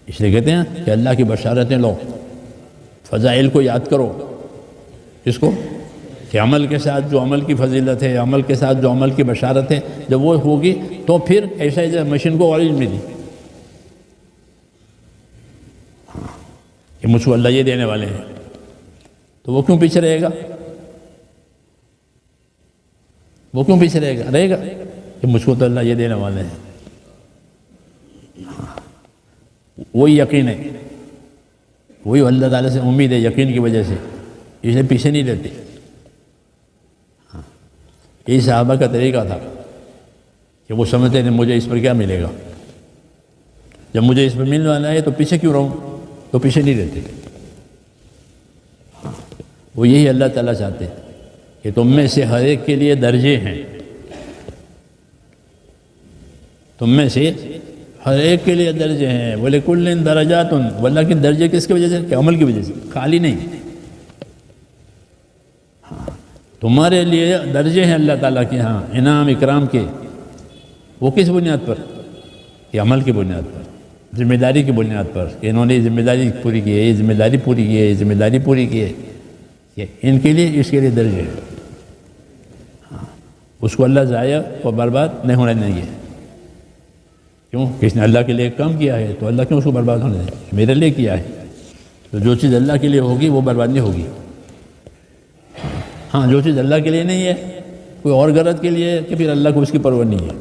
اس لیے کہتے ہیں کہ اللہ کی بشارتیں لو، فضائل کو یاد کرو، کس کو؟ کہ عمل کے ساتھ جو عمل کی فضیلت ہے، عمل کے ساتھ جو عمل کی بشارت ہے، جب وہ ہوگی تو پھر ایسا مشین کو آرج ملی کہ مجھ کو اللہ یہ دینے والے ہیں، تو وہ کیوں پیچھے رہے گا؟ وہ کیوں پیچھے رہے گا کہ مجھ کو تو اللہ یہ دینے والے ہیں؟ وہی یقین ہے، وہی اللہ تعالیٰ سے امید ہے، یقین کی وجہ سے اس لیے پیچھے نہیں رہتے۔ یہی صحابہ کا طریقہ تھا کہ وہ سمجھتے ہیں مجھے اس پر کیا ملے گا، جب مجھے اس پر ملنے والا ہے تو پیچھے کیوں رہوں، تو پیچھے نہیں رہتے۔ وہ یہی اللہ تعالیٰ چاہتے ہیں کہ تم میں سے ہر ایک کے لیے درجے ہیں، تم میں سے ہر ایک کے لیے درجے ہیں، وَلِكُلٍّ دَرَجَاتٌ، واللہ کے درجے کس کی وجہ سے؟ کہ عمل کی وجہ سے، خالی نہیں۔ تمہارے لیے درجے ہیں اللہ تعالیٰ کے ہاں، انعام اکرام کے، وہ کس بنیاد پر؟ کہ عمل کی بنیاد پر، ذمہ داری کی بنیاد پر، کہ انہوں نے ذمہ داری پوری کی ہے، یہ ذمہ داری پوری کی ہے، یہ ذمہ داری پوری کی ہے، کہ ان کے لیے اس کے لیے درجے ہیں۔ اس کو اللہ ضائع اور برباد نہیں ہونے دیں گے۔ کیوں؟ کہ اس نے اللہ کے لیے ایک کام کیا ہے تو اللہ کیوں اس کو برباد ہونے دیں؟ میرے لیے کیا ہے، تو جو چیز اللہ کے لیے ہوگی وہ برباد نہیں ہوگی۔ ہاں جو چیز اللہ کے لیے نہیں ہے، کوئی اور غرض کے لیے ہے، کہ پھر اللہ کو اس کی پرواہ نہیں ہے۔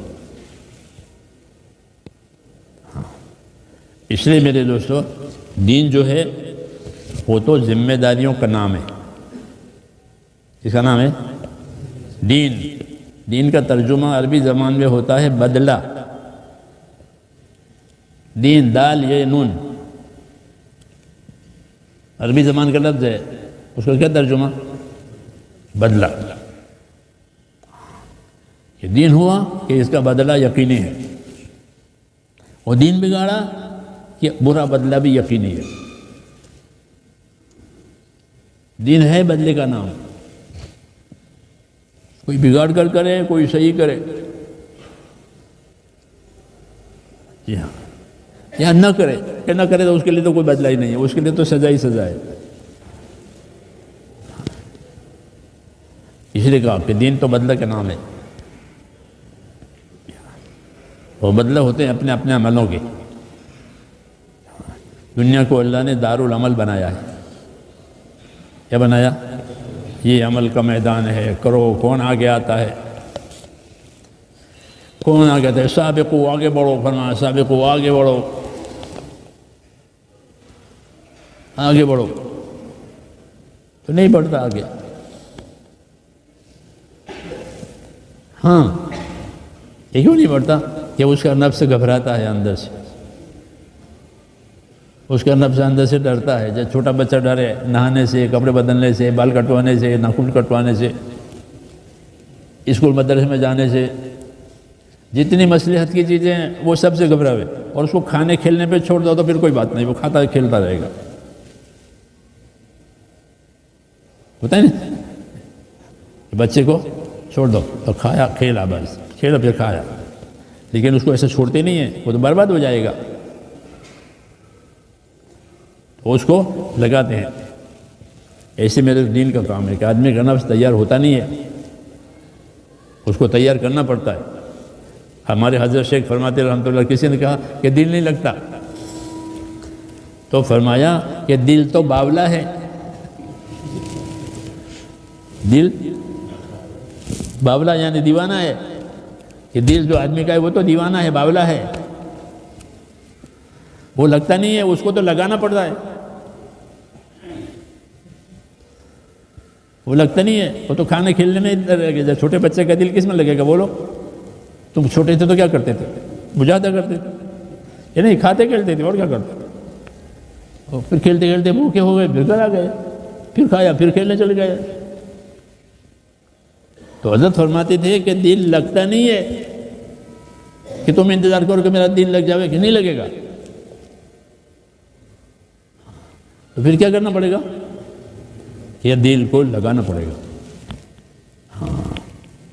اس لیے میرے دوستو، دین جو ہے وہ تو ذمہ داریوں کا نام ہے۔ کس کا نام ہے؟ دین۔ دین کا ترجمہ عربی زبان میں ہوتا ہے بدلہ۔ دین، دال یہ نون، عربی زبان کا لفظ ہے، اس کا کیا ترجمہ؟ بدلہ۔ یہ دین ہوا کہ اس کا بدلہ یقینی ہے، اور دین بگاڑا کہ برا بدلہ بھی یقینی ہے۔ دین ہے بدلے کا نام، کوئی بگاڑ کر کرے، کوئی صحیح کرے، جی ہاں، یا نہ کرے، کہ نہ کرے تو اس کے لیے تو کوئی بدلہ ہی نہیں ہے، اس کے لیے تو سزا ہی سزا ہے۔ اس لیے کہا کہ دین تو بدلہ کا نام ہے، وہ بدلہ ہوتے ہیں اپنے اپنے عملوں کے۔ دنیا کو اللہ نے دارالعمل بنایا ہے۔ کیا بنایا؟ یہ عمل کا میدان ہے، کرو، کون آگے آتا ہے؟ کون آگے آتا ہے؟ سابقو، آگے بڑھو، فرمایا سابقو، آگے بڑھو، آگے بڑھو، تو نہیں بڑھتا آگے۔ ہاں، یہ کیوں نہیں بڑھتا؟ کہ اس کا نفس گھبراتا ہے اندر سے، اس کا نفس اندر سے ڈرتا ہے۔ جب چھوٹا بچہ ڈرے نہانے سے، کپڑے بدلنے سے، بال کٹوانے سے، ناخن کٹوانے سے، اسکول مدرسے میں جانے سے، جتنی مصلحت کی چیزیں ہیں وہ سب سے گھبراوے، اور اس کو کھانے کھیلنے پہ چھوڑ دو تو پھر کوئی بات نہیں، وہ کھاتا کھیلتا رہے گا۔ ہوتا ہے نا، بچے کو چھوڑ دو تو کھایا کھیلا، بس کھیلا پھر کھایا، لیکن اس کو ایسے چھوڑتے نہیں ہیں، وہ تو برباد ہو جائے گا، تو اس کو لگاتے ہیں۔ ایسے میرے دین کا کام ہے کہ آدمی کا نفس تیار ہوتا نہیں ہے، اس کو تیار کرنا پڑتا ہے۔ ہمارے حضرت شیخ فرماتے رحمۃ اللہ، کسی نے کہا کہ دل نہیں لگتا، تو فرمایا کہ دل تو باولا ہے، دل باولا یعنی دیوانہ ہے، کہ دل جو آدمی کا ہے وہ تو دیوانہ ہے، باولا ہے، وہ لگتا نہیں ہے، اس کو تو لگانا پڑتا ہے، وہ لگتا نہیں ہے، وہ تو کھانے کھیلنے میں رہ گیا۔ چھوٹے بچے کا دل کس میں لگے گا بولو؟ تم چھوٹے تھے تو کیا کرتے تھے؟ بجھاتا کرتے تھے، یہ نہیں کھاتے کھیلتے تھے، اور کیا کرتے تھے؟ اور پھر کھیلتے کھیلتے بھوکے ہو گئے، پھر گھر آ گئے، پھر کھایا، پھر کھیلنے چلے گئے۔ تو حضرت فرماتے تھے کہ دل لگتا نہیں ہے، کہ تم انتظار کرو کہ میرا دل لگ جاوے، کہ نہیں لگے گا، تو پھر کیا کرنا پڑے گا؟ کہ دل کو لگانا پڑے گا۔ ہاں،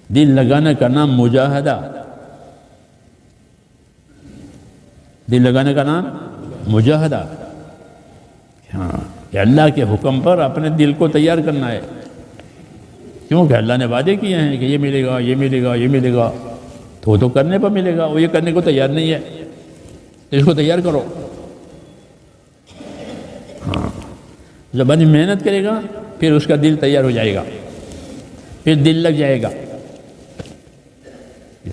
دل لگانے کا نام مجاہدہ، دل لگانے کا نام مجاہدہ، ہاں کہ اللہ کے حکم پر اپنے دل کو تیار کرنا ہے، کیونکہ اللہ نے وعدے کیے ہیں کہ یہ ملے گا، یہ ملے گا، یہ ملے گا، تو وہ تو کرنے پر ملے گا، وہ یہ کرنے کو تیار نہیں ہے، تو اس کو تیار کرو۔ ہاں جب آدمی محنت کرے گا پھر اس کا دل تیار ہو جائے گا، پھر دل لگ جائے گا،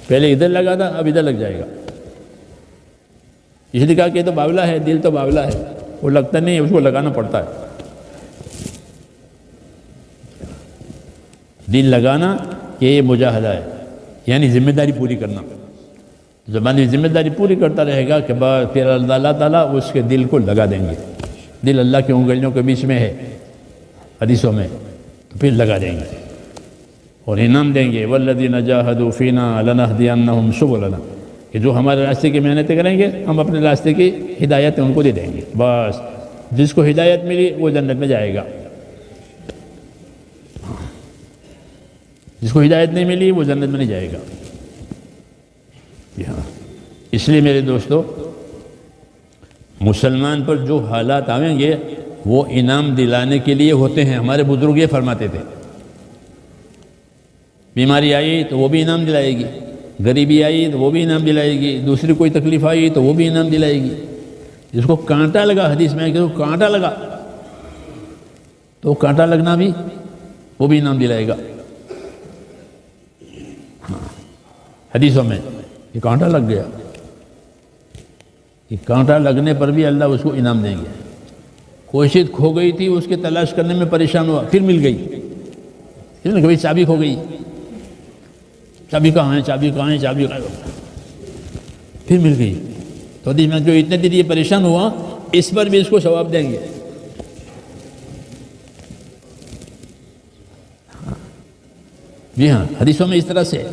پہلے ادھر لگا تھا اب ادھر لگ جائے گا، اس لیے کہا کہ یہ تو باولا ہے، دل تو باولا ہے، وہ لگتا نہیں ہے، اس کو لگانا پڑتا ہے۔ دل لگانا کہ یہ مجاہدہ ہے، یعنی ذمہ داری پوری کرنا۔ زبانی ذمہ داری پوری کرتا رہے گا کہ بعد پھر اللہ تعالیٰ اس کے دل کو لگا دیں گے۔ دل اللہ کی انگلیوں کے بیچ میں ہے حدیثوں میں، تو پھر لگا دیں گے اور انعام دیں گے، والذین جاہدوا فینا لنہدینہم سبلنا، کہ جو ہمارے راستے کی محنتیں کریں گے ہم اپنے راستے کی ہدایت ان کو دے دیں گے۔ بس جس کو ہدایت ملی وہ جنت میں جائے گا، جس کو ہدایت نہیں ملی وہ جنت میں نہیں جائے گا۔ اس لیے میرے دوستو، مسلمان پر جو حالات آئیں گے وہ انعام دلانے کے لیے ہوتے ہیں۔ ہمارے بزرگ یہ فرماتے تھے، بیماری آئی تو وہ بھی انعام دلائے گی، غریبی آئی تو وہ بھی انعام دلائے گی، دوسری کوئی تکلیف آئی تو وہ بھی انعام دلائے گی۔ جس کو کانٹا لگا، حدیث میں ہے کہ کانٹا لگا تو کانٹا لگنا بھی وہ بھی انعام دلائے گا۔ حدیثوں میں یہ کانٹا لگ گیا، کہ کانٹا لگنے پر بھی اللہ اس کو انعام دیں گے۔ کوئی چیز کھو گئی تھی، اس کے تلاش کرنے میں پریشان ہوا، پھر مل گئی، کبھی چابی کھو گئی، چابی کہاں ہے، چابی کہاں ہے، چابی کہاں ہے، پھر مل گئی، تو حدیث میں جو اتنے دن یہ پریشان ہوا اس پر بھی اس کو ثواب دیں گے۔ جی ہاں، حدیثوں میں اس طرح سے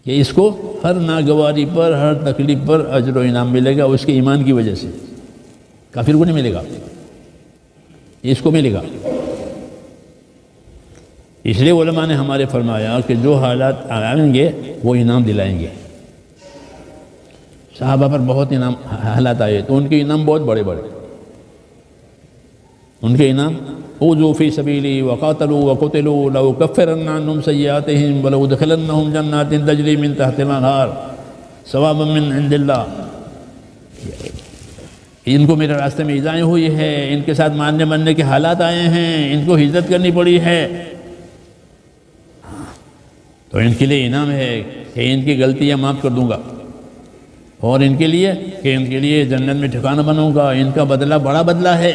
کہ اس کو ہر ناگواری پر، ہر تکلیف پر اجر و انعام ملے گا، اس کے ایمان کی وجہ سے۔ کافر کو نہیں ملے گا، اس کو ملے گا۔ اس لیے علماء نے ہمارے فرمایا کہ جو حالات آئیں گے وہ انعام دلائیں گے۔ صحابہ پر بہت انعام حالات آئے تو ان کے انعام بہت بڑے بڑے، ان کے انعام اوذوا فی سبیلی وقاتلوا وقتلوا لأکفرن عنہم سیئاتہم ولأدخلنہم جنات تجری من تحتہا الانہار ثوابا من عند اللہ۔ ان کو میرے راستے میں ایذائیں ہوئی ہے، ان کے ساتھ مارنے مرنے کے حالات آئے ہیں، ان کو ہجرت کرنی پڑی ہے، تو ان کے لیے انعام ہے کہ ان کی غلطیاں معاف کر دوں گا، اور ان کے لیے کہ ان کے لیے جنت میں ٹھکانہ بنوں گا، ان کا بدلہ بڑا بدلہ ہے۔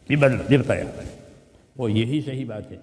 یہ بدلہ وہ یہی صحیح بات ہے۔